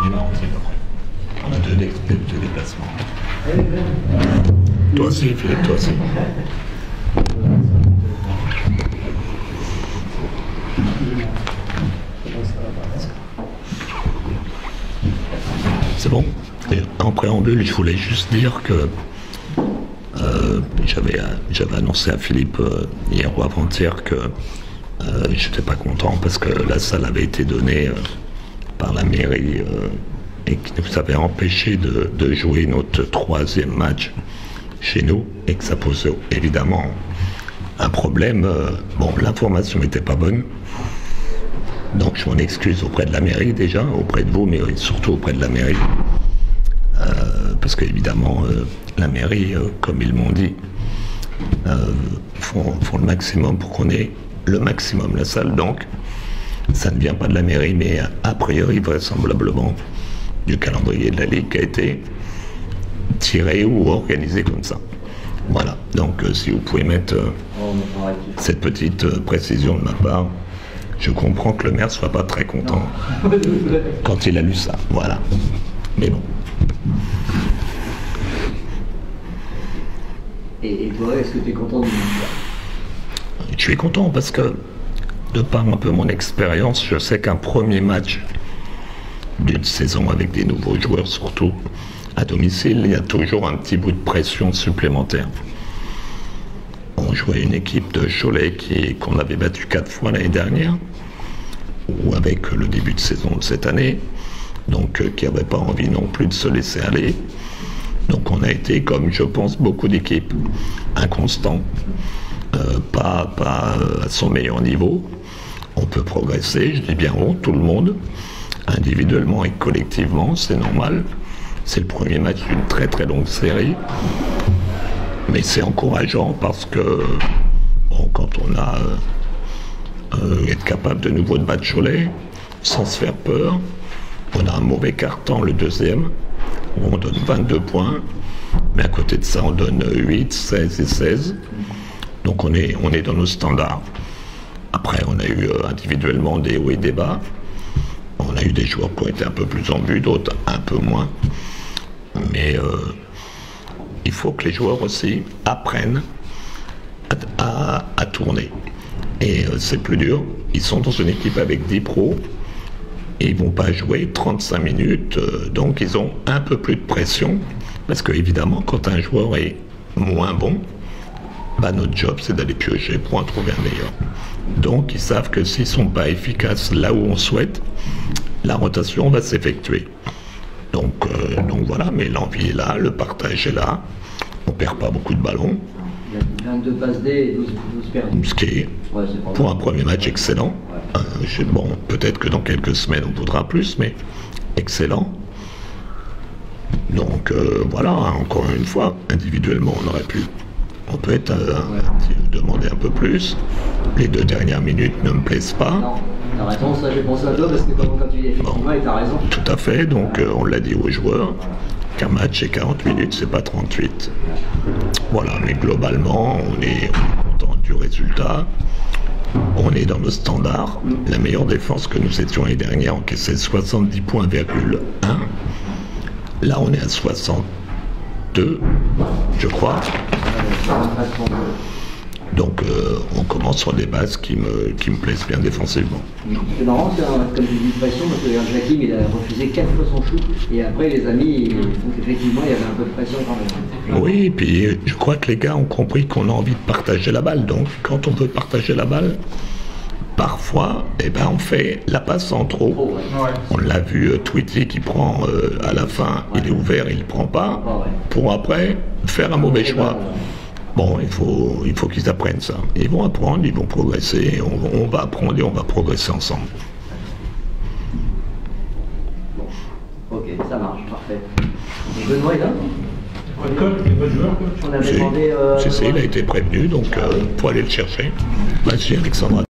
du Nord aussi, après. On a deux déplacements. Toi aussi, Philippe, toi aussi. C'est bon. Et en préambule, je voulais juste dire que j'avais annoncé à Philippe hier ou avant-hier que j'étais pas content parce que la salle avait été donnée par la mairie et qui nous avait empêché de jouer notre troisième match chez nous et que ça posait évidemment un problème. Bon, l'information n'était pas bonne. Donc je m'en excuse auprès de la mairie déjà, auprès de vous, mais surtout auprès de la mairie. Parce qu'évidemment, la mairie, comme ils m'ont dit, font le maximum pour qu'on ait le maximum la salle. Donc, ça ne vient pas de la mairie, mais a priori, vraisemblablement, du calendrier de la Ligue qui a été tiré ou organisé comme ça. Voilà, donc si vous pouvez mettre cette petite précision de ma part, je comprends que le maire ne soit pas très content quand il a lu ça. Voilà, mais bon. Et toi, est-ce que tu es content du match? Je suis content parce que, de par un peu mon expérience, je sais qu'un premier match d'une saison avec des nouveaux joueurs, surtout à domicile, il y a toujours un petit bout de pression supplémentaire. On jouait une équipe de Cholet qu'on avait battue 4 fois l'année dernière, ou avec le début de saison de cette année, donc qui n'avait pas envie non plus de se laisser aller. Donc on a été, comme je pense beaucoup d'équipes, inconstant, pas à son meilleur niveau. On peut progresser, je dis bien on, tout le monde, individuellement et collectivement, c'est normal. C'est le premier match d'une très très longue série. Mais c'est encourageant parce que bon, quand on a être capable de nouveau de battre Cholet, sans se faire peur, on a un mauvais carton, le deuxième, où on donne 22 points, mais à côté de ça, on donne 8, 16 et 16. Donc on est dans nos standards. Après, on a eu individuellement des hauts et des bas. On a eu des joueurs qui ont été un peu plus en vue, d'autres un peu moins. Mais il faut que les joueurs aussi apprennent à tourner. Et c'est plus dur. Ils sont dans une équipe avec 10 pros. Et ils ne vont pas jouer 35 minutes, donc ils ont un peu plus de pression, parce qu'évidemment, quand un joueur est moins bon, bah, notre job, c'est d'aller piocher pour en trouver un meilleur. Donc, ils savent que s'ils ne sont pas efficaces là où on souhaite, la rotation va s'effectuer. Donc voilà, mais l'envie est là, le partage est là, on ne perd pas beaucoup de ballons. Il y a 22 passes D et 12 perdus. Ce qui est, pour un premier match, excellent. Bon, peut-être que dans quelques semaines, on voudra plus, mais excellent. Donc voilà, encore une fois, individuellement, on peut demander un peu plus. Les 2 dernières minutes ne me plaisent pas. Non, t'as raison, ça j'ai pensé à toi, parce que quand tu dis effectivement, et t'as raison. Tout à fait, donc on l'a dit aux joueurs, qu'un match c'est 40 minutes, c'est pas 38. Voilà, mais globalement, on est content du résultat. On est dans nos standards. La meilleure défense que nous étions l'année dernière encaissait 70 points,1. Là, on est à 62, je crois. Donc, on commence sur des bases qui me plaisent bien défensivement. C'est marrant, comme tu dis, de pression, parce que Jacquim, il a refusé 4 fois son shoot, et après, les amis, donc effectivement, il y avait un peu de pression quand même. Oui, et puis je crois que les gars ont compris qu'on a envie de partager la balle. Donc, quand on veut partager la balle, parfois, eh ben, on fait la passe en trop. Ouais. On l'a vu, Tweety qui prend à la fin, il est ouvert, il ne prend pas, pour après faire un mauvais choix. Bon, il faut qu'ils apprennent ça. Ils vont apprendre, ils vont progresser, on va apprendre et on va progresser ensemble. Bon, ok, ça marche, parfait. Et Benoît est là? On avait demandé... Si, il a été prévenu, donc il faut aller le chercher. Vas-y, Alexandra.